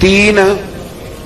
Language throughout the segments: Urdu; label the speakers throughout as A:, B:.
A: 3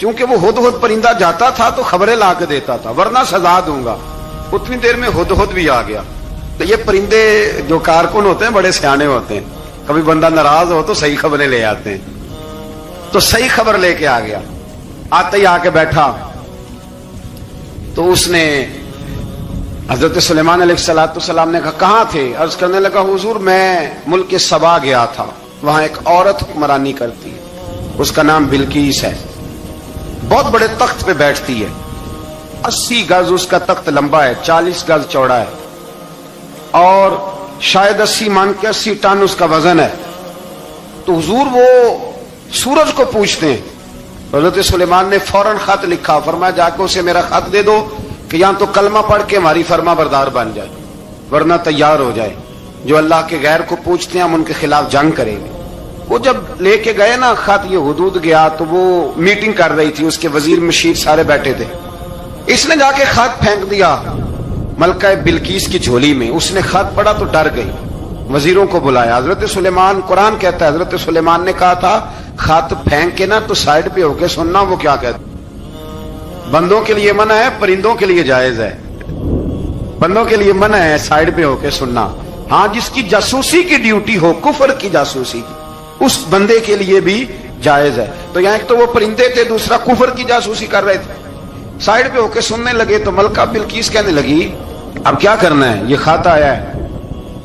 A: چونکہ وہ ہدہد پرندہ جاتا تھا تو خبریں لا کے دیتا تھا، ورنہ سزا دوں گا، اتنی دیر میں ہدہد بھی آ گیا۔ تو یہ پرندے جو کارکن ہوتے ہیں بڑے سیانے ہوتے ہیں، کبھی بندہ ناراض ہو تو صحیح خبریں لے آتے ہیں، تو صحیح خبر لے کے آ گیا۔ آتے ہی آ کے بیٹھا تو اس نے حضرت سلیمان علیہ السلام نے کہا کہاں تھے؟ عرض کرنے لگا حضور میں ملک سبا گیا تھا، وہاں ایک عورت حکمرانی کرتی ہے، اس کا نام بلقیس ہے، بہت بڑے تخت پہ بیٹھتی ہے، 80 گز اس کا تخت لمبا ہے، 40 گز چوڑا ہے، اور شاید 80 من کے 80 ٹن اس کا وزن ہے۔ تو حضور وہ سورج کو پوچھتے ہیں۔ حضرت سلیمان نے فوراً خط لکھا، فرمایا جا کے اسے میرا خط دے دو کہ یہاں تو کلمہ پڑھ کے ہماری فرما بردار بن جائے، ورنہ تیار ہو جائے، جو اللہ کے غیر کو پوچھتے ہیں ہم ان کے خلاف جنگ کریں گے۔ وہ جب لے کے گئے نا خط، یہ حدود گیا تو وہ میٹنگ کر رہی تھی، اس کے وزیر مشیر سارے بیٹھے تھے، اس نے جا کے خط پھینک دیا ملکہ بلقیس کی جھولی میں۔ اس نے خط پڑھا تو ڈر گئی، وزیروں کو بلایا۔ حضرت سلیمان، قرآن کہتا ہے حضرت سلیمان نے کہا تھا خط پھینک کے نا تو سائڈ پہ ہو کے سننا وہ کیا کہتا۔ بندوں کے لیے منع ہے، پرندوں کے لیے جائز ہے۔ بندوں کے لیے منع ہے سائڈ پہ ہو کے سننا، ہاں جس کی جاسوسی کی ڈیوٹی ہو، کفر کی جاسوسی کی، اس بندے کے لیے بھی جائز ہے۔ تو یہاں ایک تو وہ پرندے تھے، دوسرا کفر کی جاسوسی کر رہے تھے، سائڈ پہ ہو کے سننے لگے۔ تو ملکہ بلقیس کہنے لگی اب کیا کرنا ہے، یہ خط آیا ہے۔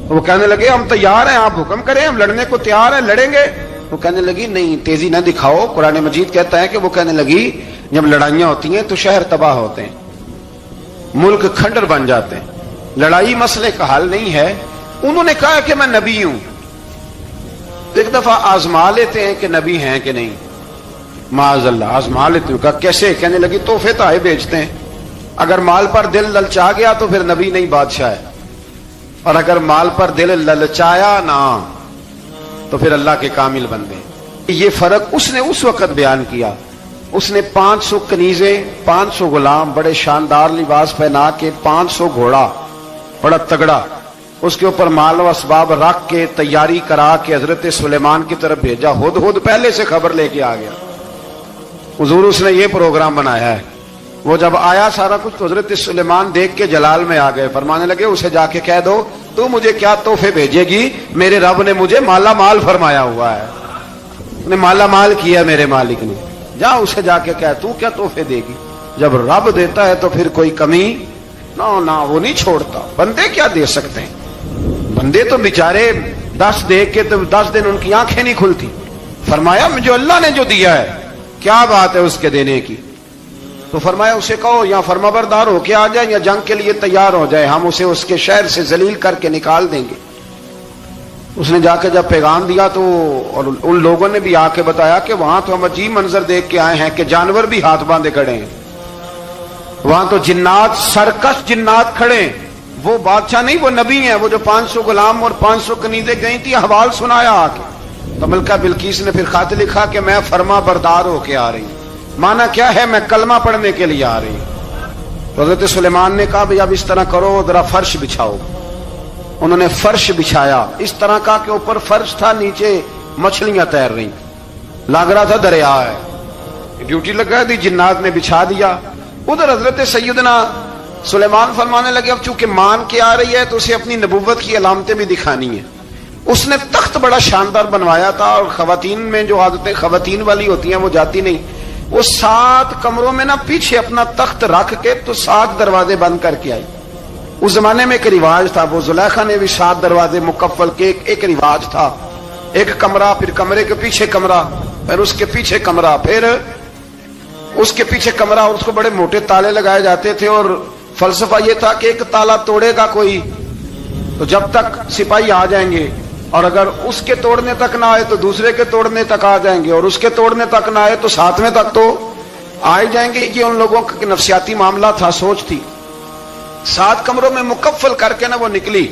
A: وہ کہنے لگے ہم تیار ہیں، آپ حکم کریں، ہم لڑنے کو تیار ہیں، لڑیں گے۔ وہ کہنے لگی نہیں تیزی نہ دکھاؤ، قرآن مجید کہتا ہے کہ وہ کہنے لگی جب لڑائیاں ہوتی ہیں تو شہر تباہ ہوتے ہیں، ملک کھنڈر بن جاتے ہیں، لڑائی مسئلے کا حل نہیں ہے۔ انہوں نے کہا کہ میں نبی ہوں، ایک دفعہ آزما لیتے ہیں کہ نبی ہیں کہ نہیں، معاذ اللہ آزما لیتے ہیں۔ کہا کیسے؟ کہنے لگی تحفے تحائف بیچتے ہیں، اگر مال پر دل للچا گیا تو پھر نبی نہیں بادشاہ ہے، اور اگر مال پر دل للچایا نہ تو پھر اللہ کے کامل بندے۔ یہ فرق اس نے اس وقت بیان کیا۔ اس نے 500 کنیزیں، 500 غلام، بڑے شاندار لباس پہنا کے، 500 گھوڑا بڑا تگڑا، اس کے اوپر مال و اسباب رکھ کے تیاری کرا کے حضرت سلیمان کی طرف بھیجا۔ ہدہد پہلے سے خبر لے کے آ گیا، حضور اس نے یہ پروگرام بنایا ہے۔ وہ جب آیا سارا کچھ تو حضرت سلیمان دیکھ کے جلال میں آ گئے، فرمانے لگے اسے جا کے کہہ دو تو مجھے کیا تحفے بھیجے گی، میرے رب نے مجھے مالا مال فرمایا ہوا ہے، نے مالا مال کیا میرے مالک نے، جا اسے جا کے کہہ تو کیا تحفے دے گی۔ جب رب دیتا ہے تو پھر کوئی کمی نہ وہ نہیں چھوڑتا۔ بندے کیا دے سکتے ہیں، بندے تو بیچارے 10 دے کے تو 10 دن ان کی آنکھیں نہیں کھلتی۔ فرمایا جو اللہ نے جو دیا ہے کیا بات ہے اس کے دینے کی، تو فرمایا اسے کہو یا فرما بردار ہو کے آ جائے یا جنگ کے لیے تیار ہو جائے، ہم اسے اس کے شہر سے ذلیل کر کے نکال دیں گے۔ اس نے جا کے جب پیغام دیا تو اور ان لوگوں نے بھی آ کے بتایا کہ وہاں تو ہم عجیب منظر دیکھ کے آئے ہیں کہ جانور بھی ہاتھ باندھے کھڑے ہیں، وہاں تو جنات، سرکش جنات کھڑے ہیں، وہ بادشاہ نہیں وہ نبی ہیں، وہ جو 500 غلام اور 500 کنیزیں گئی تھی، حوال سنایا آ کے۔ تو ملکہ بلقیس نے پھر خط لکھا کہ میں فرما بردار ہو کے آ رہی ہوں۔ مانا کیا ہے، میں کلمہ پڑھنے کے لیے آ رہی ہوں۔ تو حضرت سلیمان نے کہا بھئی اب اس طرح کرو، ذرا فرش بچھاؤ۔ انہوں نے فرش بچھایا، اس طرح کا کہ اوپر فرش تھا، نیچے مچھلیاں تیر رہی، لگ رہا تھا دریا ہے، ڈیوٹی لگا دی، جنات نے بچھا دیا۔ ادھر حضرت سیدنا سلیمان فرمانے لگے اب چونکہ مان کے آ رہی ہے تو اسے اپنی نبوت کی علامتیں بھی دکھانی ہیں۔ اس نے تخت بڑا شاندار بنوایا تھا، اور خواتین میں جو عادتیں خواتین والی ہوتی ہیں وہ جاتی نہیں، وہ 7 کمروں میں نا پیچھے اپنا تخت رکھ کے تو 7 دروازے بند کر کے آئی۔ اس زمانے میں ایک رواج تھا، وہ زلیخا نے بھی 7 دروازے مکفل کے ایک رواج تھا، ایک کمرہ، پھر کمرے کے پیچھے کمرہ، پھر اس کے پیچھے کمرہ، پھر اس کے پیچھے کمرہ، اور اس کو بڑے موٹے تالے لگائے جاتے تھے، اور فلسفہ یہ تھا کہ ایک تالا توڑے گا کوئی تو جب تک سپاہی آ جائیں گے، اور اگر اس کے توڑنے تک نہ آئے تو دوسرے کے توڑنے تک آ جائیں گے، اور اس کے توڑنے تک نہ آئے تو 7ویں تک تو آ ہی جائیں گے۔ یہ ان لوگوں کا نفسیاتی معاملہ تھا، سوچ تھی۔ 7 کمروں میں مکفل کر کے نا وہ نکلی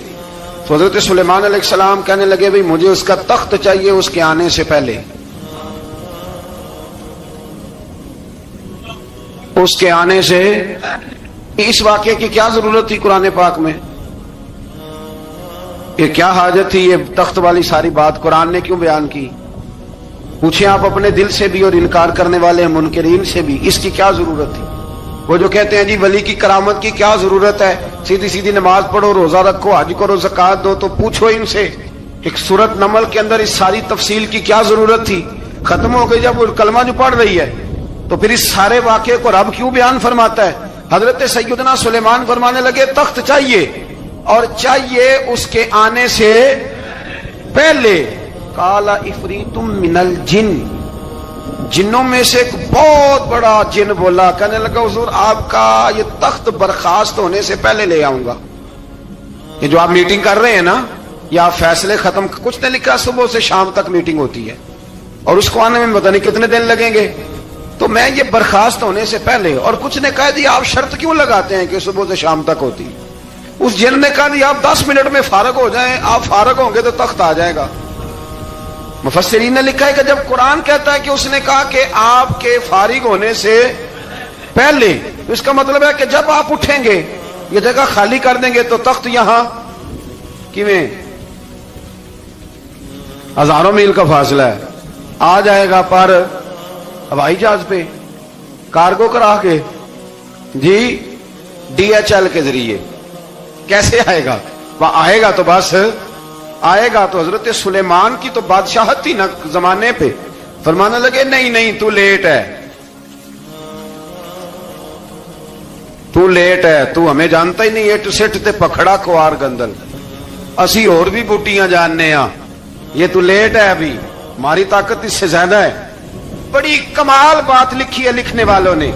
A: تو حضرت سلیمان علیہ السلام کہنے لگے بھئی مجھے اس کا تخت چاہیے اس کے آنے سے پہلے۔ اس کے آنے سے اس واقعے کی کیا ضرورت تھی قرآن پاک میں، یہ کیا حاجت تھی، یہ تخت والی ساری بات قرآن نے کیوں بیان کی؟ پوچھیں آپ اپنے دل سے بھی اور انکار کرنے والے منکرین سے بھی، اس کی کیا ضرورت تھی؟ وہ جو کہتے ہیں جی ولی کی کرامت کی کیا ضرورت ہے، سیدھی سیدھی نماز پڑھو، روزہ رکھو، حج کرو، زکات دو، تو پوچھو ان سے ایک سورت نمل کے اندر اس ساری تفصیل کی کیا ضرورت تھی؟ ختم ہو گئی جب وہ کلمہ جو پڑھ رہی ہے، تو پھر اس سارے واقعے کو رب کیوں بیان فرماتا ہے؟ حضرت سیدنا سلیمان فرمانے لگے تخت چاہیے، اور چاہیے اس کے آنے سے پہلے۔ قال عفریت من الجن، جنوں میں سے ایک بہت بڑا جن بولا، کہنے لگا حضور آپ کا یہ تخت برخاست ہونے سے پہلے لے آؤں گا۔ یہ جو آپ میٹنگ کر رہے ہیں نا، یا فیصلے ختم، کچھ نے لکھا صبح سے شام تک میٹنگ ہوتی ہے اور اس کو آنے میں پتہ نہیں کتنے دن لگیں گے، تو میں یہ برخاست ہونے سے پہلے، اور کچھ نے کہا جی آپ شرط کیوں لگاتے ہیں کہ صبح سے شام تک ہوتی؟ اس جن نے کہا جی آپ 10 منٹ میں فارغ ہو جائیں، آپ فارغ ہوں گے تو تخت آ جائے گا۔ مفسرین نے لکھا ہے کہ جب قرآن کہتا ہے کہ اس نے کہا کہ آپ کے فارغ ہونے سے پہلے، اس کا مطلب ہے کہ جب آپ اٹھیں گے یہ جگہ خالی کر دیں گے تو تخت یہاں کیویں؟ ہزاروں میل کا فاصلہ ہے، آ جائے گا پر ہوائی جہاز پہ، کارگو کرا کے، جی DHL کے ذریعے۔ کیسے آئے گا؟ وہ آئے گا تو بس آئے گا تو حضرت سلیمان کی تو بادشاہت تھی نا زمانے پہ، فرمانے لگے نہیں نہیں تو لیٹ ہے، تو لیٹ ہے، تو ہمیں جانتا ہی نہیں، ایٹ سٹ تے پکھڑا کوار گندل، اسی اور بھی بوٹیاں جاننے ہاں، یہ تو لیٹ ہے، ابھی ہماری طاقت اس سے زیادہ ہے۔ بڑی کمال بات لکھی ہے لکھنے والوں نے۔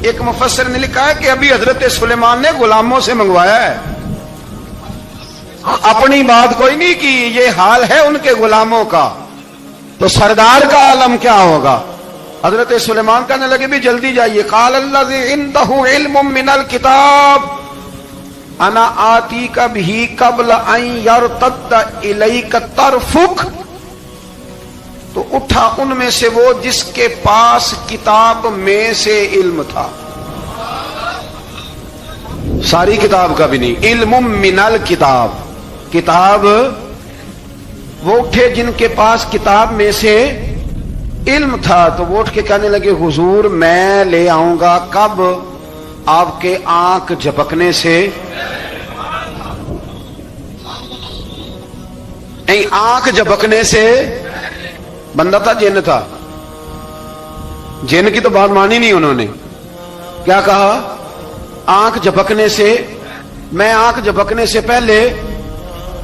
A: ایک مفسر نے لکھا ہے کہ ابھی حضرت سلیمان نے غلاموں سے منگوایا ہے، اپنی بات کوئی نہیں کی، یہ حال ہے ان کے غلاموں کا، تو سردار کا عالم کیا ہوگا؟ حضرت سلیمان کہنے لگے بھی جلدی جائیے۔ قال الذی عنده علم من الکتاب انا آتیک بہ قبل ان یرتد الیک طرفک، تو اٹھا ان میں سے وہ جس کے پاس کتاب میں سے علم تھا، ساری کتاب کا بھی نہیں، علم من الکتاب، کتاب، وہ اٹھے جن کے پاس کتاب میں سے علم تھا، تو وہ اٹھ کے کہنے لگے حضور میں لے آؤں گا کب؟ آپ کے آنکھ جھپکنے سے، نہیں آنکھ جھپکنے سے، بندہ تھا جن تھا، جن کی تو بات مانی نہیں انہوں نے، کیا کہا؟ آنکھ جھپکنے سے، میں آنکھ جھپکنے سے پہلے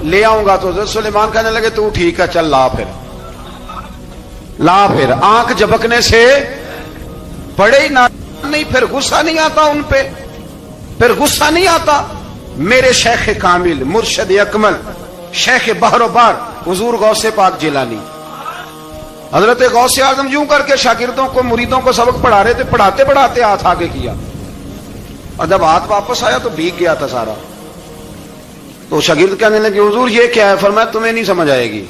A: لے آؤں گا۔ تو حضرت سلیمان کہنے لگے تو ٹھیک ہے چل لا، پھر لا، پھر آنکھ جھپکنے سے پڑے ہی نہ، نہیں پھر غصہ نہیں آتا ان پہ، پھر غصہ نہیں آتا۔ میرے شیخ کامل، مرشد اکمل، شیخ بحر و بار، حضور غوث پاک جیلانی، حضرت غوث اعظم یوں کر کے شاگردوں کو، مریدوں کو سبق پڑھا رہے تھے، پڑھاتے پڑھاتے ہاتھ آگے کیا، اور جب ہاتھ واپس آیا تو بھیگ گیا تھا سارا۔ تو شاگرد کہنے لگے حضور یہ کیا ہے؟ فرمایا تمہیں نہیں سمجھ آئے گی،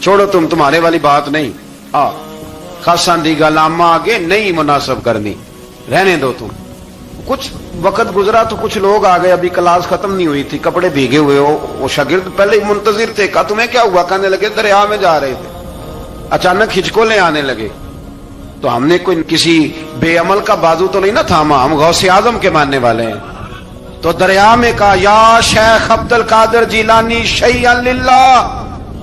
A: چھوڑو تمہارے والی بات نہیں، خاصان دی گل آگے نہیں مناسب کرنی، رہنے دو تم۔ کچھ وقت گزرا تو کچھ لوگ آ گئے، ابھی کلاس ختم نہیں ہوئی تھی، کپڑے بھیگے ہوئے ہو، وہ شاگرد پہلے ہی منتظر تھے، کہا تمہیں کیا ہوا؟ کہنے لگے دریا میں جا رہے تھے، اچانک ہچکولے آنے لگے، تو ہم نے کوئی کسی بے عمل کا بازو تو نہیں نہ تھاما، ہم غوث اعظم کے ماننے والے ہیں، تو دریا میں کہا یا شیخ عبد القادر جیلانی شیئا للہ،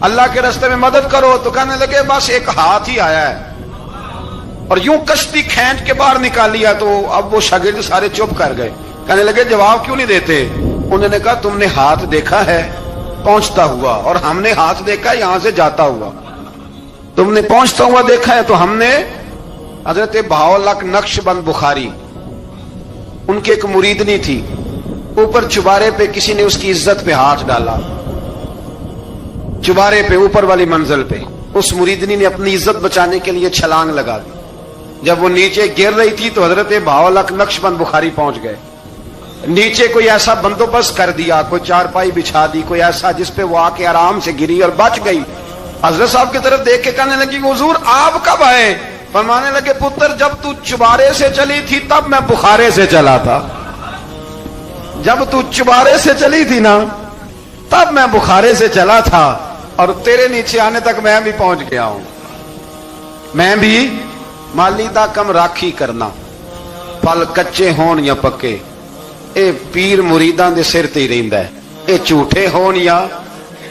A: اللہ کے راستے میں مدد کرو، تو کہنے لگے بس ایک ہاتھ ہی آیا ہے، اور یوں کشتی کھینچ کے باہر نکال لیا۔ تو اب وہ شاگرد سارے چپ کر گئے، کہنے لگے جواب کیوں نہیں دیتے؟ انہوں نے کہا تم نے ہاتھ دیکھا ہے پہنچتا ہوا، اور ہم نے ہاتھ دیکھا یہاں سے جاتا ہوا، تم نے پہنچتا ہوا دیکھا ہے، تو ہم نے حضرت بہاؤالحق نقش بند بخاری، ان کی ایک مریدنی تھی، اوپر چبارے پہ کسی نے اس کی عزت پہ ہاتھ ڈالا، چبارے پہ اوپر والی منزل پہ، اس مریدنی نے اپنی عزت بچانے کے لیے چھلانگ لگا دی، جب وہ نیچے گر رہی تھی تو حضرت بہاؤالحق نقش بند بخاری پہنچ گئے، نیچے کوئی ایسا بندوبست کر دیا، کوئی چارپائی بچھا دی، کوئی ایسا جس پہ وہ آ کے آرام سے گری اور بچ گئی۔ حضرت صاحب کی طرف دیکھ کے کہنے لگی حضور آپ کب آئے؟ فرمانے لگے پتر جب تو چبارے سے چلی تھی تب میں بخارے سے چلا تھا، جب تو چبارے سے چلی تھی نا تب میں بخارے سے چلا تھا، اور تیرے نیچے آنے تک میں بھی پہنچ گیا ہوں۔ میں بھی ਮਾਲੀ ਦਾ ਕੰਮ ਰਾਖੀ ਕਰਨਾ, ਫਲ ਕੱਚੇ ਹੋਣ ਜਾਂ ਪੱਕੇ। ਇਹ ਪੀਰ ਮੁਰੀਦਾਂ ਦੇ ਸਿਰ ਤੇ ਹੀ ਰਹਿੰਦਾ ਹੈ, ਇਹ ਝੂਠੇ ਹੋਣ ਜਾਂ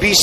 A: 20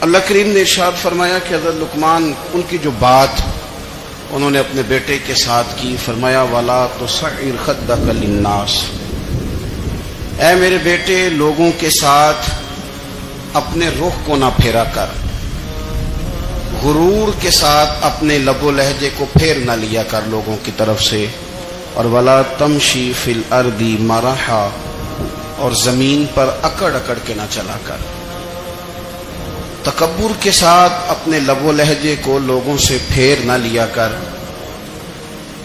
A: اللہ کریم نے ارشاد فرمایا کہ حضرت لقمان ان کی جو بات انہوں نے اپنے بیٹے کے ساتھ کی، فرمایا وَلَا تُصَعِّرْ خَدَّكَ لِلنَّاسِ، اے میرے بیٹے لوگوں کے ساتھ اپنے رخ کو نہ پھیرا کر، غرور کے ساتھ اپنے لب و لہجے کو پھیر نہ لیا کر لوگوں کی طرف سے، اور وَلَا تَمْشِي فِي الْأَرْضِ مَرَحًا، اور زمین پر اکڑ اکڑ کے نہ چلا کر، تکبر کے ساتھ اپنے لب و لہجے کو لوگوں سے پھیر نہ لیا کر،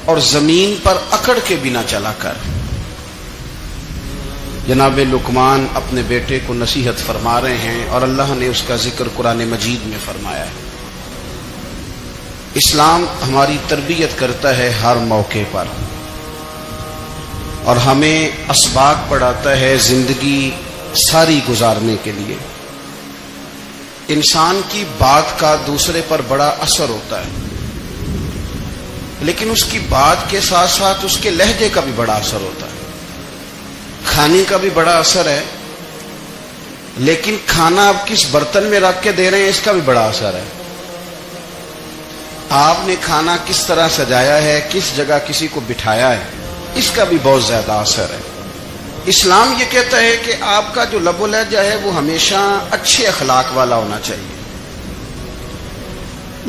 A: اور زمین پر اکڑ کے بھی نہ چلا کر۔ جناب لقمان اپنے بیٹے کو نصیحت فرما رہے ہیں، اور اللہ نے اس کا ذکر قرآن مجید میں فرمایا ہے۔ اسلام ہماری تربیت کرتا ہے ہر موقع پر، اور ہمیں اسباق پڑھاتا ہے زندگی ساری گزارنے کے لیے۔ انسان کی بات کا دوسرے پر بڑا اثر ہوتا ہے، لیکن اس کی بات کے ساتھ ساتھ اس کے لہجے کا بھی بڑا اثر ہوتا ہے۔ کھانے کا بھی بڑا اثر ہے، لیکن کھانا آپ کس برتن میں رکھ کے دے رہے ہیں اس کا بھی بڑا اثر ہے۔ آپ نے کھانا کس طرح سجایا ہے، کس جگہ کسی کو بٹھایا ہے، اس کا بھی بہت زیادہ اثر ہے۔ اسلام یہ کہتا ہے کہ آپ کا جو لب و لہجہ ہے وہ ہمیشہ اچھے اخلاق والا ہونا چاہیے۔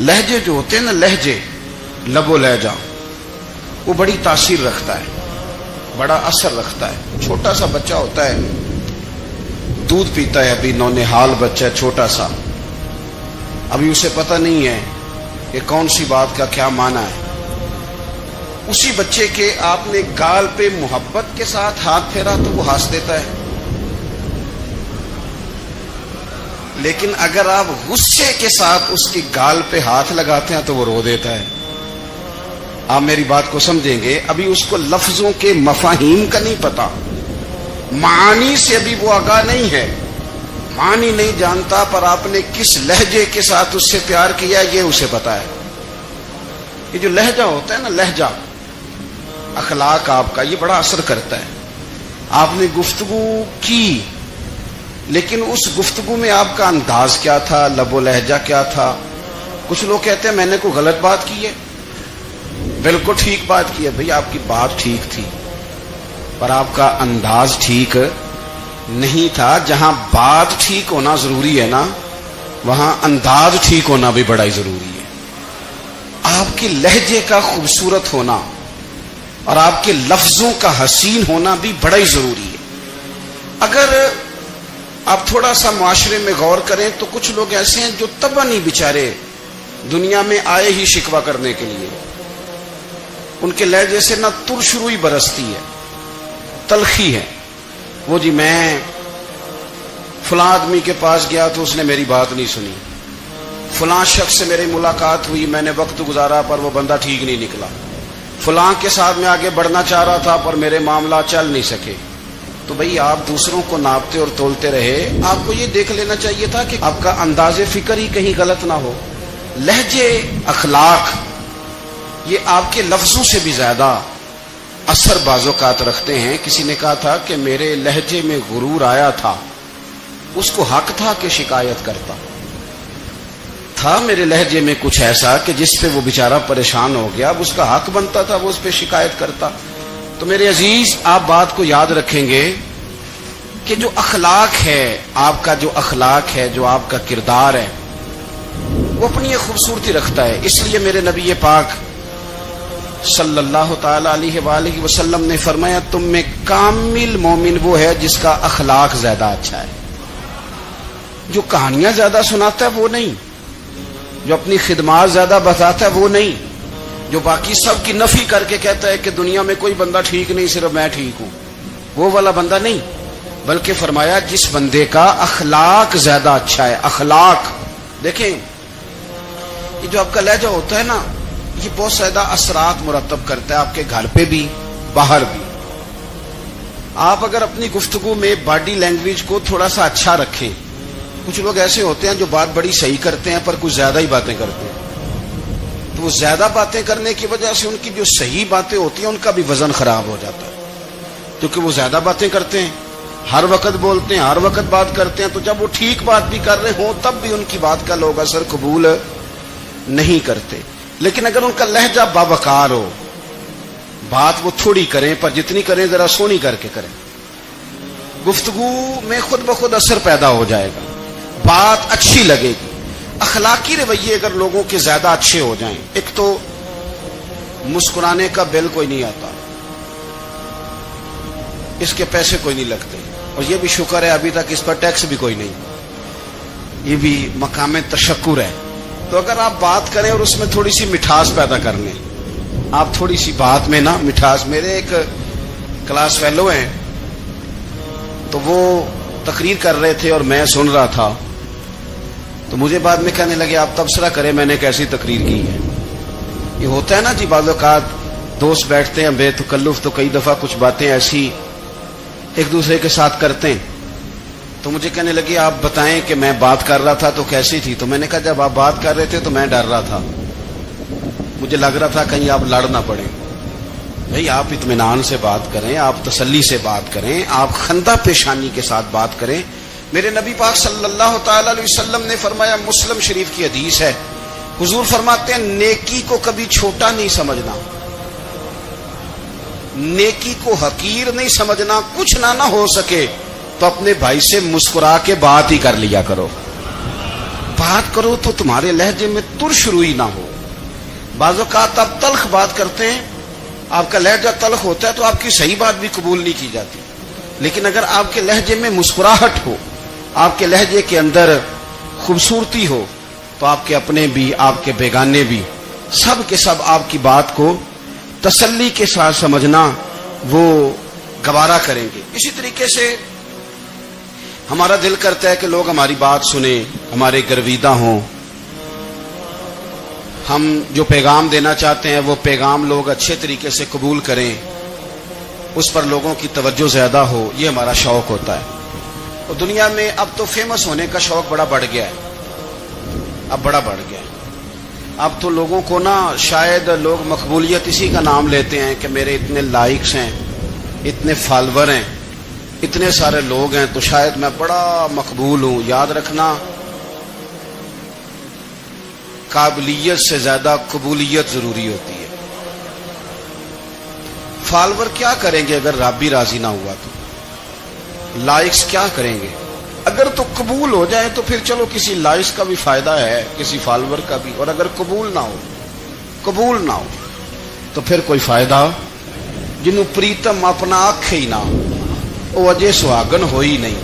A: لہجے جو ہوتے ہیں نا، لہجے، لب و لہجہ، وہ بڑی تاثیر رکھتا ہے، بڑا اثر رکھتا ہے۔ چھوٹا سا بچہ ہوتا ہے، دودھ پیتا ہے، ابھی نونہال بچہ ہے چھوٹا سا، ابھی اسے پتہ نہیں ہے کہ کون سی بات کا کیا معنی ہے۔ اسی بچے کے آپ نے گال پہ محبت کے ساتھ ہاتھ پھیرا تو وہ ہنس دیتا ہے، لیکن اگر آپ غصے کے ساتھ اس کی گال پہ ہاتھ لگاتے ہیں تو وہ رو دیتا ہے۔ آپ میری بات کو سمجھیں گے، ابھی اس کو لفظوں کے مفاہیم کا نہیں پتا، معانی سے ابھی وہ آگاہ نہیں ہے، معنی نہیں جانتا، پر آپ نے کس لہجے کے ساتھ اس سے پیار کیا یہ اسے پتا ہے۔ یہ جو لہجہ ہوتا ہے نا، لہجہ، اخلاق آپ کا، یہ بڑا اثر کرتا ہے۔ آپ نے گفتگو کی، لیکن اس گفتگو میں آپ کا انداز کیا تھا، لب و لہجہ کیا تھا۔ کچھ لوگ کہتے ہیں میں نے کوئی غلط بات کی ہے، بالکل ٹھیک بات کی ہے، بھئی آپ کی بات ٹھیک تھی، پر آپ کا انداز ٹھیک نہیں تھا۔ جہاں بات ٹھیک ہونا ضروری ہے نا، وہاں انداز ٹھیک ہونا بھی بڑا ہی ضروری ہے۔ آپ کے لہجے کا خوبصورت ہونا اور آپ کے لفظوں کا حسین ہونا بھی بڑا ہی ضروری ہے۔ اگر آپ تھوڑا سا معاشرے میں غور کریں تو کچھ لوگ ایسے ہیں جو طبعاً ہی بیچارے دنیا میں آئے ہی شکوہ کرنے کے لیے، ان کے لہجے سے نہ ترش روئی برستی ہے، تلخی ہے۔ وہ جی میں فلاں آدمی کے پاس گیا تو اس نے میری بات نہیں سنی، فلاں شخص سے میری ملاقات ہوئی، میں نے وقت گزارا پر وہ بندہ ٹھیک نہیں نکلا، فلاں کے ساتھ میں آگے بڑھنا چاہ رہا تھا پر میرے معاملہ چل نہیں سکے۔ تو بھئی آپ دوسروں کو ناپتے اور تولتے رہے، آپ کو یہ دیکھ لینا چاہیے تھا کہ آپ کا انداز فکر ہی کہیں غلط نہ ہو۔ لہجے، اخلاق، یہ آپ کے لفظوں سے بھی زیادہ اثر بعض اوقات رکھتے ہیں۔ کسی نے کہا تھا کہ میرے لہجے میں غرور آیا تھا، اس کو حق تھا کہ شکایت کرتا تھا، میرے لہجے میں کچھ ایسا کہ جس پہ وہ بیچارہ پریشان ہو گیا، اب اس کا حق بنتا تھا وہ اس پہ شکایت کرتا۔ تو میرے عزیز، آپ بات کو یاد رکھیں گے کہ جو اخلاق ہے، آپ کا جو اخلاق ہے، جو آپ کا کردار ہے، وہ اپنی ایک خوبصورتی رکھتا ہے۔ اس لیے میرے نبی پاک صلی اللہ تعالی علیہ وآلہ وسلم نے فرمایا تم میں کامل مومن وہ ہے جس کا اخلاق زیادہ اچھا ہے۔ جو کہانیاں زیادہ سناتا ہے وہ نہیں، جو اپنی خدمات زیادہ بتاتا ہے وہ نہیں، جو باقی سب کی نفی کر کے کہتا ہے کہ دنیا میں کوئی بندہ ٹھیک نہیں، صرف میں ٹھیک ہوں، وہ والا بندہ نہیں، بلکہ فرمایا جس بندے کا اخلاق زیادہ اچھا ہے۔ اخلاق دیکھیں، یہ جو آپ کا لہجہ ہوتا ہے نا، یہ بہت زیادہ اثرات مرتب کرتا ہے آپ کے گھر پہ بھی، باہر بھی۔ آپ اگر اپنی گفتگو میں باڈی لینگویج کو تھوڑا سا اچھا رکھیں، کچھ لوگ ایسے ہوتے ہیں جو بات بڑی صحیح کرتے ہیں پر کچھ زیادہ ہی باتیں کرتے ہیں، تو وہ زیادہ باتیں کرنے کی وجہ سے ان کی جو صحیح باتیں ہوتی ہیں ان کا بھی وزن خراب ہو جاتا ہے، کیونکہ وہ زیادہ باتیں کرتے ہیں۔ ہر وقت بولتے ہیں، ہر وقت بات کرتے ہیں، تو جب وہ ٹھیک بات بھی کر رہے ہوں تب بھی ان کی بات کا لوگ اثر قبول نہیں کرتے. لیکن اگر ان کا لہجہ باوقار ہو، بات وہ تھوڑی کریں پر جتنی کریں ذرا سونی کر کے کریں، گفتگو میں خود بخود اثر پیدا ہو جائے گا، بات اچھی لگے گی. اخلاقی رویے اگر لوگوں کے زیادہ اچھے ہو جائیں، ایک تو مسکرانے کا بل کوئی نہیں آتا، اس کے پیسے کوئی نہیں لگتے، اور یہ بھی شکر ہے ابھی تک اس پر ٹیکس بھی کوئی نہیں، یہ بھی مقام تشکر ہے. تو اگر آپ بات کریں اور اس میں تھوڑی سی مٹھاس پیدا کر لیں، آپ تھوڑی سی بات میں نا مٹھاس. میرے ایک کلاس فیلو ہیں، تو وہ تقریر کر رہے تھے اور میں سن رہا تھا، تو مجھے بعد میں کہنے لگے آپ تبصرہ کریں میں نے کیسی تقریر کی ہے. یہ ہوتا ہے نا جی، بعض اوقات دوست بیٹھتے ہیں بے تکلف تو کئی دفعہ کچھ باتیں ایسی ایک دوسرے کے ساتھ کرتے ہیں. تو مجھے کہنے لگے آپ بتائیں کہ میں بات کر رہا تھا تو کیسی تھی. تو میں نے کہا جب آپ بات کر رہے تھے تو میں ڈر رہا تھا، مجھے لگ رہا تھا کہیں آپ لڑ نہ پڑیں. بھئی آپ اطمینان سے بات کریں، آپ تسلی سے بات کریں، آپ خندہ پیشانی کے ساتھ بات کریں. میرے نبی پاک صلی اللہ تعالی علیہ وسلم نے فرمایا، مسلم شریف کی حدیث ہے، حضور فرماتے ہیں نیکی کو کبھی چھوٹا نہیں سمجھنا، نیکی کو حقیر نہیں سمجھنا. کچھ نہ ہو سکے تو اپنے بھائی سے مسکرا کے بات ہی کر لیا کرو. بات کرو تو تمہارے لہجے میں ترش روئی نہ ہو. بعض اوقات آپ تلخ بات کرتے ہیں، آپ کا لہجہ تلخ ہوتا ہے تو آپ کی صحیح بات بھی قبول نہیں کی جاتی. لیکن اگر آپ کے لہجے میں مسکراہٹ ہو، آپ کے لہجے کے اندر خوبصورتی ہو، تو آپ کے اپنے بھی آپ کے بیگانے بھی سب کے سب آپ کی بات کو تسلی کے ساتھ سمجھنا وہ گوارا کریں گے. اسی طریقے سے ہمارا دل کرتا ہے کہ لوگ ہماری بات سنیں، ہمارے گرویدہ ہوں، ہم جو پیغام دینا چاہتے ہیں وہ پیغام لوگ اچھے طریقے سے قبول کریں، اس پر لوگوں کی توجہ زیادہ ہو، یہ ہمارا شوق ہوتا ہے. اور دنیا میں اب تو فیمس ہونے کا شوق بڑا بڑھ گیا ہے، اب بڑا بڑھ گیا ہے. اب تو لوگوں کو نا شاید لوگ مقبولیت اسی کا نام لیتے ہیں کہ میرے اتنے لائکس ہیں، اتنے فالوور ہیں، اتنے سارے لوگ ہیں تو شاید میں بڑا مقبول ہوں. یاد رکھنا، قابلیت سے زیادہ قبولیت ضروری ہوتی ہے. فالوور کیا کریں گے اگر رب بھی راضی نہ ہوا تو؟ لائکس کیا کریں گے؟ اگر تو قبول ہو جائے تو پھر چلو کسی لائکس کا بھی فائدہ ہے، کسی فالوور کا بھی. اور اگر قبول نہ ہو تو پھر کوئی فائدہ. جنوں پریتم اپنا آنکھ ہی نہ وہ اجے سہاگن ہو ہی نہیں.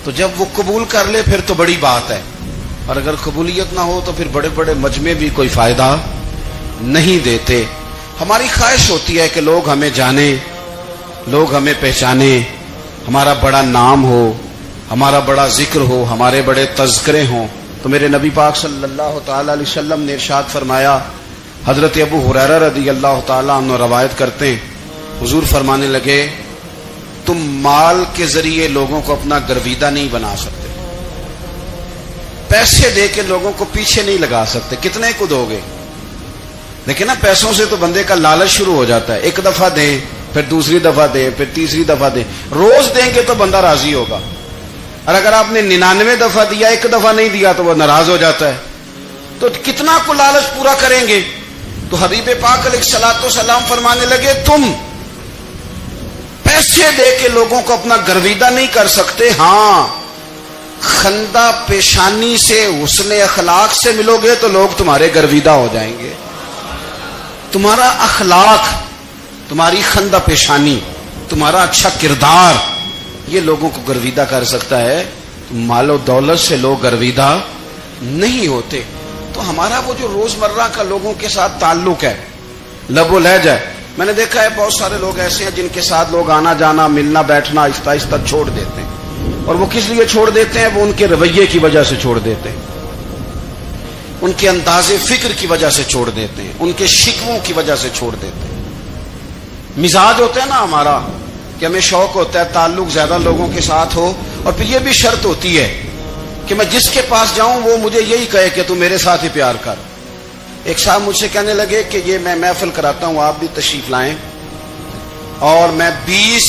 A: تو جب وہ قبول کر لے پھر تو بڑی بات ہے، اور اگر قبولیت نہ ہو تو پھر بڑے بڑے مجمع بھی کوئی فائدہ نہیں دیتے. ہماری خواہش ہوتی ہے کہ لوگ ہمیں جانیں، لوگ ہمیں پہچانیں، ہمارا بڑا نام ہو، ہمارا بڑا ذکر ہو، ہمارے بڑے تذکرے ہوں. تو میرے نبی پاک صلی اللہ تعالی علیہ وسلم نے ارشاد فرمایا، حضرت ابو ہریرہ رضی اللہ تعالی عنہ روایت کرتے ہیں، حضور فرمانے لگے تم مال کے ذریعے لوگوں کو اپنا گرویدہ نہیں بنا سکتے، پیسے دے کے لوگوں کو پیچھے نہیں لگا سکتے. کتنے کو دو گے؟ دیکھیں نا، پیسوں سے تو بندے کا لالچ شروع ہو جاتا ہے. ایک دفعہ دیں، پھر دوسری دفعہ دیں، پھر تیسری دفعہ دیں. روز دیں گے تو بندہ راضی ہوگا، اور اگر آپ نے 99 دفعہ دیا، ایک دفعہ نہیں دیا تو وہ ناراض ہو جاتا ہے. تو کتنا کو لالچ پورا کریں گے؟ تو حبیب پاک علیہ الصلوۃ والسلام فرمانے لگے تم پیسے دے کے لوگوں کو اپنا گرویدہ نہیں کر سکتے، ہاں خندہ پیشانی سے، حسن اخلاق سے ملو گے تو لوگ تمہارے گرویدہ ہو جائیں گے. تمہارا اخلاق، تمہاری خندہ پیشانی، تمہارا اچھا کردار، یہ لوگوں کو گرویدہ کر سکتا ہے. مال و دولت سے لوگ گرویدہ نہیں ہوتے. تو ہمارا وہ جو روزمرہ کا لوگوں کے ساتھ تعلق ہے، لب و لہجہ ہے. میں نے دیکھا ہے بہت سارے لوگ ایسے ہیں جن کے ساتھ لوگ آنا جانا، ملنا بیٹھنا آہستہ آہستہ چھوڑ دیتے ہیں. اور وہ کس لیے چھوڑ دیتے ہیں؟ وہ ان کے رویے کی وجہ سے چھوڑ دیتے ہیں، ان کے انداز فکر کی وجہ سے چھوڑ دیتے ہیں، ان کے شکووں کی وجہ سے چھوڑ دیتے ہیں. مزاج ہوتا ہے نا ہمارا کہ ہمیں شوق ہوتا ہے تعلق زیادہ لوگوں کے ساتھ ہو، اور پھر یہ بھی شرط ہوتی ہے کہ میں جس کے پاس جاؤں وہ مجھے یہی کہے کہ تو میرے ساتھ ہی پیار کر. ایک صاحب مجھ سے کہنے لگے کہ یہ میں محفل کراتا ہوں، آپ بھی تشریف لائیں، اور میں 20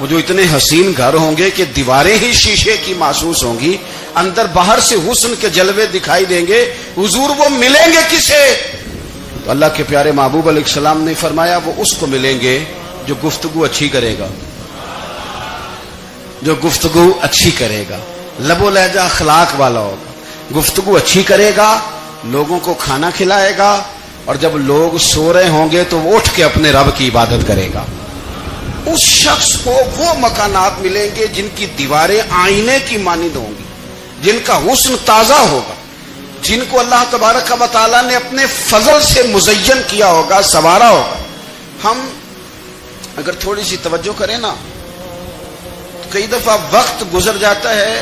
A: وہ جو اتنے حسین گھر ہوں گے کہ دیواریں ہی شیشے کی محسوس ہوں گی، اندر باہر سے حسن کے جلوے دکھائی دیں گے، حضور وہ ملیں گے کسے؟ تو اللہ کے پیارے محبوب علیہ السلام نے فرمایا وہ اس کو ملیں گے جو گفتگو اچھی کرے گا، جو گفتگو اچھی کرے گا، لب و لہجہ اخلاق والا ہوگا، گفتگو اچھی کرے گا، لوگوں کو کھانا کھلائے گا، اور جب لوگ سو رہے ہوں گے تو وہ اٹھ کے اپنے رب کی عبادت کرے گا۔ اس شخص کو وہ مکانات ملیں گے جن کی دیواریں آئینے کی مانند ہوں گی، جن کا حسن تازہ ہوگا، جن کو اللہ تبارک و تعالیٰ نے اپنے فضل سے مزین کیا ہوگا، سنوارا ہوگا۔ ہم اگر تھوڑی سی توجہ کریں نا، کئی دفعہ وقت گزر جاتا ہے،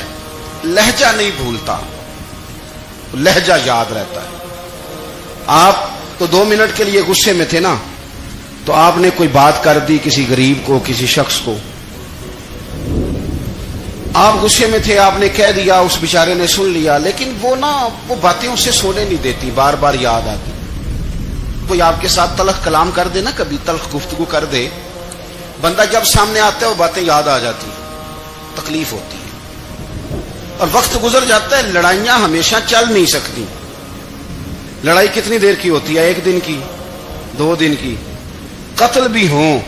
A: لہجہ نہیں بھولتا، لہجہ یاد رہتا ہے۔ آپ تو 2 منٹ کے لیے غصے میں تھے نا، تو آپ نے کوئی بات کر دی کسی غریب کو، کسی شخص کو، آپ غصے میں تھے، آپ نے کہہ دیا، اس بیچارے نے سن لیا، لیکن وہ باتیں اسے سونے نہیں دیتی، بار بار یاد آتی۔ کوئی آپ کے ساتھ تلخ کلام کر دے نا، کبھی تلخ گفتگو کر دے، بندہ جب سامنے آتا ہے وہ باتیں یاد آ جاتی، تکلیف ہوتی ہے، اور وقت گزر جاتا ہے۔ لڑائیاں ہمیشہ چل نہیں سکتی۔ لڑائی کتنی دیر کی ہوتی ہے؟ 1 دن کی، 2 دن کی۔ قتل بھی ہوں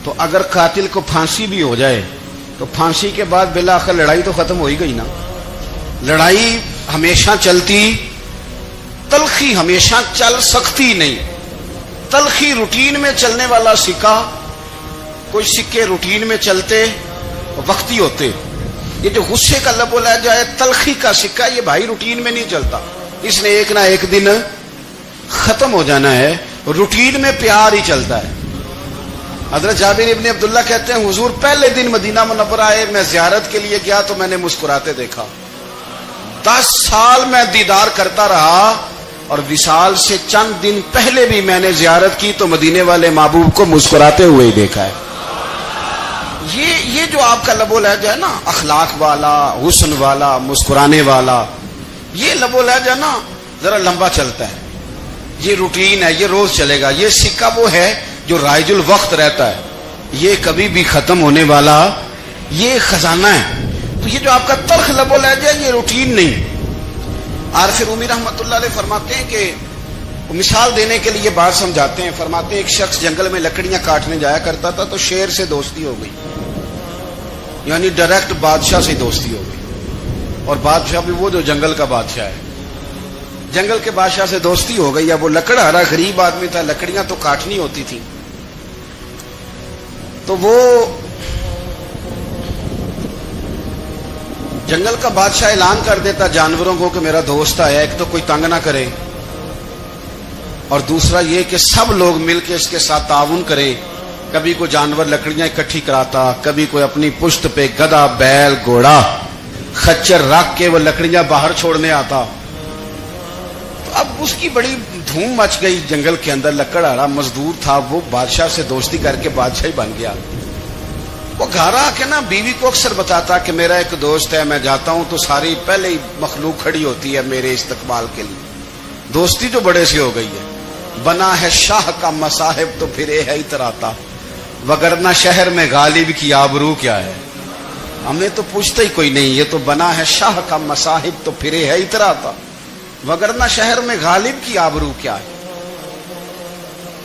A: تو اگر قاتل کو پھانسی بھی ہو جائے تو پھانسی کے بعد بالآخر لڑائی تو ختم ہو ہی گئی نا۔ لڑائی ہمیشہ چلتی، تلخی ہمیشہ چل سکتی نہیں۔ تلخی روٹین میں چلنے والا سکہ، کوئی سکے روٹین میں چلتے وقتی ہوتے، یہ جو غصے کا لب و لہجہ ہے، تلخی کا سکہ، یہ بھائی روٹین میں نہیں چلتا، اس نے ایک نہ ایک دن ختم ہو جانا ہے۔ روٹین میں پیار ہی چلتا ہے۔ حضرت جابر ابن عبداللہ کہتے ہیں حضور پہلے دن مدینہ منورہ آئے، میں زیارت کے لیے گیا تو میں نے مسکراتے دیکھا۔ 10 سال میں دیدار کرتا رہا، اور وصال سے چند دن پہلے بھی میں نے زیارت کی تو مدینے والے محبوب کو مسکراتے ہوئے ہی دیکھا ہے۔ یہ جو آپ کا لب و لہجہ ہے نا، اخلاق والا، حسن والا، مسکرانے والا، یہ لب و لہجہ نا ذرا لمبا چلتا ہے، یہ روٹین ہے، یہ روز چلے گا۔ یہ سکہ وہ ہے جو رائج الوقت رہتا ہے، یہ کبھی بھی ختم ہونے والا یہ خزانہ ہے۔ تو یہ جو آپ کا تلخ لب و لہجہ ہے، یہ روٹین نہیں۔ عارف رومی رحمۃ اللہ علیہ فرماتے ہیں کہ مثال دینے کے لیے بات سمجھاتے ہیں، فرماتے ہیں ایک شخص جنگل میں لکڑیاں کاٹنے جایا کرتا تھا تو شیر سے دوستی ہو گئی، یعنی ڈائریکٹ بادشاہ سے دوستی ہو گئی، اور بادشاہ بھی وہ جو جنگل کا بادشاہ ہے، جنگل کے بادشاہ سے دوستی ہو گئی۔ اب وہ لکڑہارا غریب آدمی تھا، لکڑیاں تو کاٹنی ہوتی تھی، تو وہ جنگل کا بادشاہ اعلان کر دیتا جانوروں کو کہ میرا دوست آیا، ایک تو کوئی تنگ نہ کرے، اور دوسرا یہ کہ سب لوگ مل کے اس کے ساتھ تعاون کریں۔ کبھی کوئی جانور لکڑیاں اکٹھی کراتا، کبھی کوئی اپنی پشت پہ گدھا، بیل، گھوڑا، خچر رکھ کے وہ لکڑیاں باہر چھوڑنے آتا۔ تو اب اس کی بڑی دھوم مچ گئی جنگل کے اندر، لکڑہارا مزدور تھا، وہ بادشاہ سے دوستی کر کے بادشاہ ہی بن گیا۔ وہ گھر آ کے نا بیوی کو اکثر بتاتا کہ میرا ایک دوست ہے، میں جاتا ہوں تو ساری پہلے ہی مخلوق کھڑی ہوتی ہے میرے استقبال کے لیے۔ دوستی جو بڑے سے ہو گئی ہے۔ بنا ہے شاہ کا مصاحب تو پھر ہے اتراتا، وگرنہ شہر میں غالب کی آبرو کیا ہے۔ ہمیں تو پوچھتا ہی کوئی نہیں، یہ تو بنا ہے شاہ کا مصاحب تو پھر ہے اتراتا، وگرنہ شہر میں غالب کی آبرو کیا ہے۔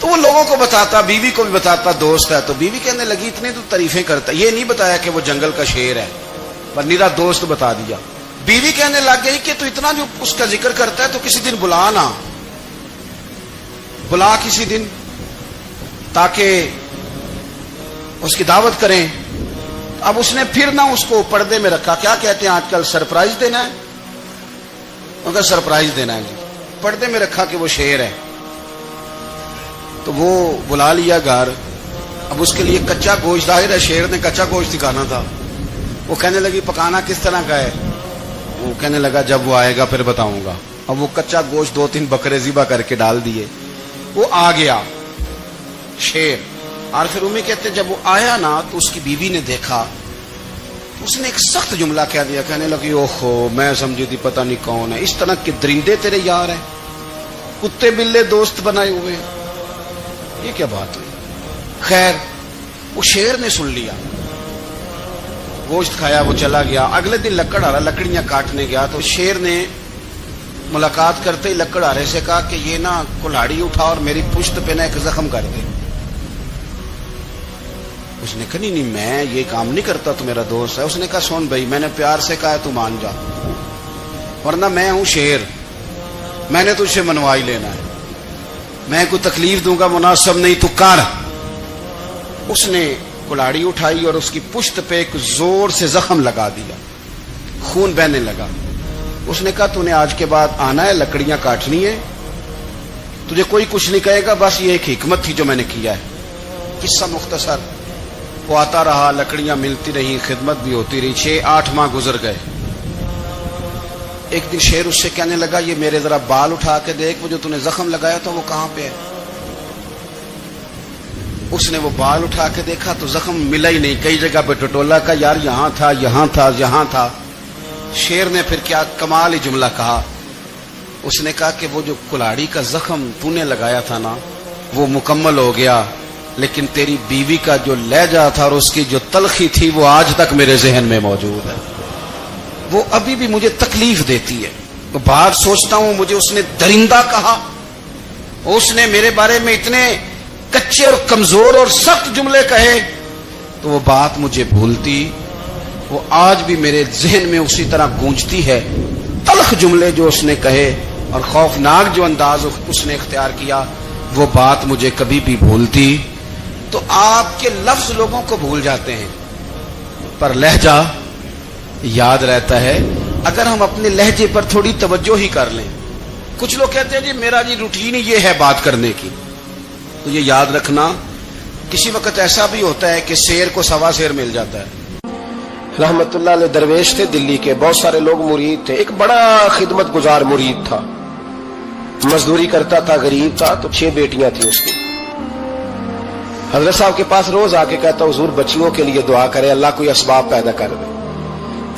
A: تو وہ لوگوں کو بتاتا، بیوی کو بھی بتاتا دوست ہے، تو بیوی کہنے لگی اتنی تو تعریفیں کرتا، یہ نہیں بتایا کہ وہ جنگل کا شیر ہے، پر نیرا دوست بتا دیا۔ بیوی کہنے لگ گئی کہ تو اتنا جو اس کا ذکر کرتا ہے تو کسی دن بلا نا، بلا کسی دن تاکہ اس کی دعوت کریں۔ اب اس نے پھر نہ اس کو پردے میں رکھا، کیا کہتے ہیں آج کل، سرپرائز دینا ہے، اگر سرپرائز دینا ہے جی، پردے میں رکھا کہ وہ شیر ہے۔ تو وہ بلا لیا گھر۔ اب اس کے لیے کچا گوشت، ظاہر ہے شیر نے کچا گوشت دکھانا تھا۔ وہ کہنے لگی پکانا کس طرح کا ہے؟ وہ کہنے لگا جب وہ آئے گا پھر بتاؤں گا۔ اب وہ کچا گوشت 2-3 بکرے ذبح کر کے ڈال دیے، وہ آ گیا شیر۔ عارف رومی کہتے جب وہ آیا نا تو اس کی بیوی نے دیکھا، اس نے ایک سخت جملہ کہہ دیا، کہنے لگی اوہو میں سمجھی تھی پتہ نہیں کون ہے، اس طرح کے درندے تیرے یار ہیں، کتے بلے دوست بنائے ہوئے ہیں، یہ کیا بات ہوئی؟ خیر وہ شیر نے سن لیا، گوشت کھایا, وہ چلا گیا. اگلے دن لکڑ آ رہا, لکڑیاں کاٹنے گیا تو شیر نے ملاقات کرتے ہی لکڑ آرے سے کہا کہ یہ نا کلاڑی اٹھا اور میری پشت پہ نا ایک زخم کر دے. اس نے کہا نہیں میں یہ کام نہیں کرتا, تو میرا دوست ہے. اس نے کہا سن بھائی, میں نے پیار سے کہا ہے تو مان جا, ورنہ میں ہوں شیر, میں نے تجھ سے منوا ہی لینا ہے, میں کوئی تکلیف دوں گا مناسب نہیں, تو کر. اس نے کلاڑی اٹھائی اور اس کی پشت پہ ایک زور سے زخم لگا دیا, خون بہنے لگا. اس نے کہا تو نے آج کے بعد آنا ہے, لکڑیاں کاٹنی ہے, تجھے کوئی کچھ نہیں کہے گا, بس یہ ایک حکمت تھی جو میں نے کیا ہے. قصہ مختصر. وہ آتا رہا, لکڑیاں ملتی رہی, خدمت بھی ہوتی رہی. 6-8 ماہ گزر گئے. ایک دن شیر اس سے کہنے لگا یہ میرے ذرا بال اٹھا کے دیکھ, وہ جو تو نے زخم لگایا تھا وہ کہاں پہ ہے. اس نے وہ بال اٹھا کے دیکھا تو زخم ملا ہی نہیں, کئی جگہ پہ ٹٹولا کا, یار یہاں تھا یہاں تھا یہاں تھا. شیر نے پھر کیا کمال ہی جملہ کہا. اس نے کہا کہ وہ جو کلاڑی کا زخم تو نے لگایا تھا نا وہ مکمل ہو گیا, لیکن تیری بیوی کا جو لہجہ تھا اور اس کی جو تلخی تھی وہ آج تک میرے ذہن میں موجود ہے, وہ ابھی بھی مجھے تکلیف دیتی ہے. تو بات سوچتا ہوں مجھے اس نے درندہ کہا, اس نے میرے بارے میں اتنے کچے اور کمزور اور سخت جملے کہے, تو وہ بات مجھے بھولتی, وہ آج بھی میرے ذہن میں اسی طرح گونجتی ہے. تلخ جملے جو اس نے کہے اور خوفناک جو انداز اس نے اختیار کیا, وہ بات مجھے کبھی بھی بھولتی. تو آپ کے لفظ لوگوں کو بھول جاتے ہیں پر لہجہ یاد رہتا ہے اگر ہم اپنے لہجے پر تھوڑی توجہ ہی کر لیں. کچھ لوگ کہتے ہیں جی میرا جی روٹین ہی یہ ہے بات کرنے کی, تو یہ یاد رکھنا کسی وقت ایسا بھی ہوتا ہے کہ شیر کو سوا شیر مل جاتا ہے.
B: رحمت اللہ علیہ درویش تھے دلی کے, بہت سارے لوگ مرید تھے. ایک بڑا خدمت گزار مرید تھا, مزدوری کرتا تھا, غریب تھا. تو 6 بیٹیاں تھیں اس کی. حضرت صاحب کے پاس روز آ کے کہتا حضور بچیوں کے لیے دعا کرے, اللہ کوئی اسباب پیدا کر دے.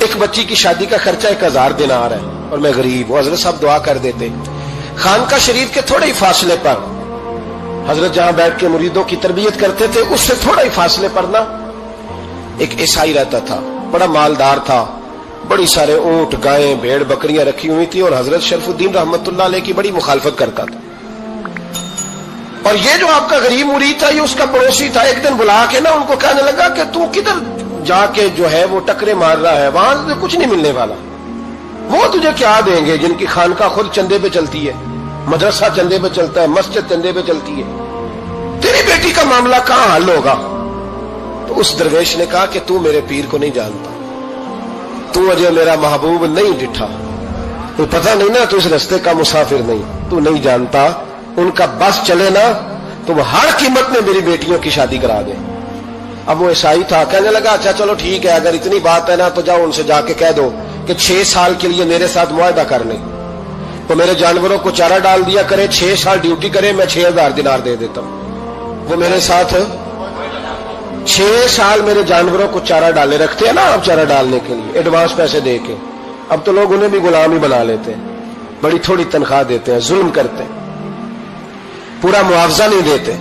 B: ایک بچی کی شادی کا خرچہ 1000 دینار ہے اور میں غریب ہوں. حضرت صاحب دعا کر دیتے. خانقاہ شریف کے تھوڑے ہی فاصلے پر حضرت جہاں بیٹھ کے مریدوں کی تربیت کرتے تھے, اس سے تھوڑا ہی فاصلے پر نا ایک عیسائی رہتا تھا, بڑا مالدار تھا, بڑی سارے اونٹ گائیں بھیڑ بکریاں رکھی ہوئی تھی, اور حضرت شرف الدین رحمت اللہ علیہ کی بڑی مخالفت کرتا تھا. اور یہ جو آپ کا غریب مرید تھا یہ اس کا پڑوسی تھا. ایک دن بلا کے نا ان کو کہنے لگا کہ تو کدھر جا کے جو ہے وہ ٹکرے مار رہا ہے, وہاں سے کچھ نہیں ملنے والا, وہ تجھے کیا دیں گے جن کی خانقاہ خود چندے پہ چلتی ہے, مدرسہ چندے پہ چلتا ہے, مسجد چندے پہ چلتی ہے, تیری بیٹی کا معاملہ کہاں حل ہوگا. تو اس درویش نے کہا کہ تو میرے پیر کو نہیں جانتا, تو مجھے میرا محبوب نہیں ڈٹھا, تو پتہ نہیں نا, تو اس رستے کا مسافر نہیں, تو نہیں جانتا. ان کا بس چلے نا تو وہ ہر قیمت میں میری بیٹیوں کی شادی کرا دے. اب وہ عیسائی تھا, کہنے لگا اچھا چلو ٹھیک ہے, اگر اتنی بات ہے نا تو جاؤ ان سے جا کے کہہ دو کہ 6 سال کے لیے میرے ساتھ معاہدہ کر لیں, تو میرے جانوروں کو چارہ ڈال دیا کرے, 6 سال ڈیوٹی کرے, میں 6000 دینار دے دیتا ہوں. وہ میرے ساتھ 6 سال میرے جانوروں کو چارہ ڈالے رکھتے ہیں نا آپ, چارہ ڈالنے کے لیے ایڈوانس پیسے دے کے. اب تو لوگ انہیں بھی غلام ہی بنا لیتے ہیں, بڑی تھوڑی تنخواہ دیتے ہیں, ظلم کرتے ہیں, پورا معاوضہ نہیں دیتے.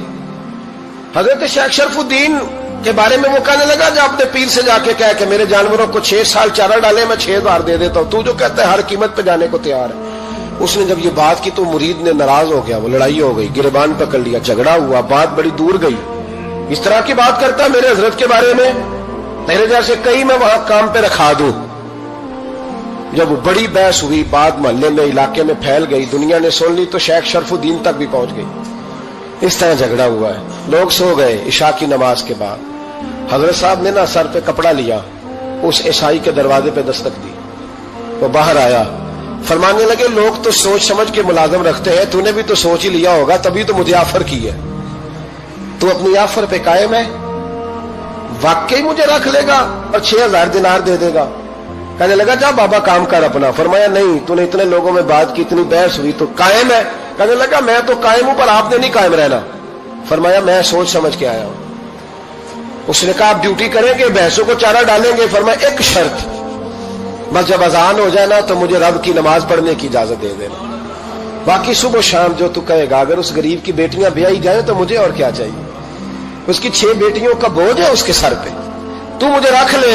B: حضرت شیخ شرف الدین کے بارے میں وہ کہنے لگا جب اپنے پیر سے جا کے کہہ کہ میرے جانوروں کو 6 سال چارہ ڈالے, میں 6000 دے دیتا ہوں, تو جو کہتا ہے ہر قیمت پہ جانے کو تیار ہے. اس نے جب یہ بات کی تو مرید نے ناراض ہو گیا, وہ لڑائی ہو گئی, گریبان پکڑ لیا, جھگڑا ہوا, بات بڑی دور گئی. اس طرح کی بات کرتا میرے حضرت کے بارے میں, میرے جیسے کئی میں وہاں کام پہ رکھا دوں. جب وہ بڑی بحث ہوئی, بات محلے میں علاقے میں پھیل گئی, دنیا نے سن لی, تو شیخ شرف الدین تک بھی پہنچ گئی. اس طرح جھگڑا ہوا ہے. لوگ سو گئے. عشاء کی نماز کے بعد حضرت صاحب نے نا سر پہ کپڑا لیا, اس عیسائی کے دروازے پہ دستک دی. وہ باہر آیا, فرمانے لگے لوگ تو سوچ سمجھ کے ملازم رکھتے ہیں, تو نے بھی تو سوچ ہی لیا ہوگا, تبھی تو مجھے آفر کی ہے. تو اپنی آفر پہ قائم ہے, واقعی مجھے رکھ لے گا اور 6000 دینار دے دے گا. کہنے لگا جا بابا کام کر اپنا. فرمایا نہیں, تو نے اتنے لوگوں میں بات کی, اتنی بحث ہوئی, تو قائم ہے. کہنے لگا میں تو قائم ہوں پر آپ نے نہیں قائم رہنا. فرمایا میں سوچ سمجھ کے آیا ہوں. اس نے کہا آپ ڈیوٹی کریں گے, بحثوں کو چارہ ڈالیں گے. فرمایا ایک شرط, بس جب اذان ہو جائے نا تو مجھے رب کی نماز پڑھنے کی اجازت دے دینا, باقی صبح شام جو تو کہے گا. اگر اس غریب کی بیٹیاں بیائی جائیں تو مجھے اور کیا چاہیے, اس کی 6 بیٹیوں کا بوجھ ہے اس کے سر پہ, تو مجھے رکھ لے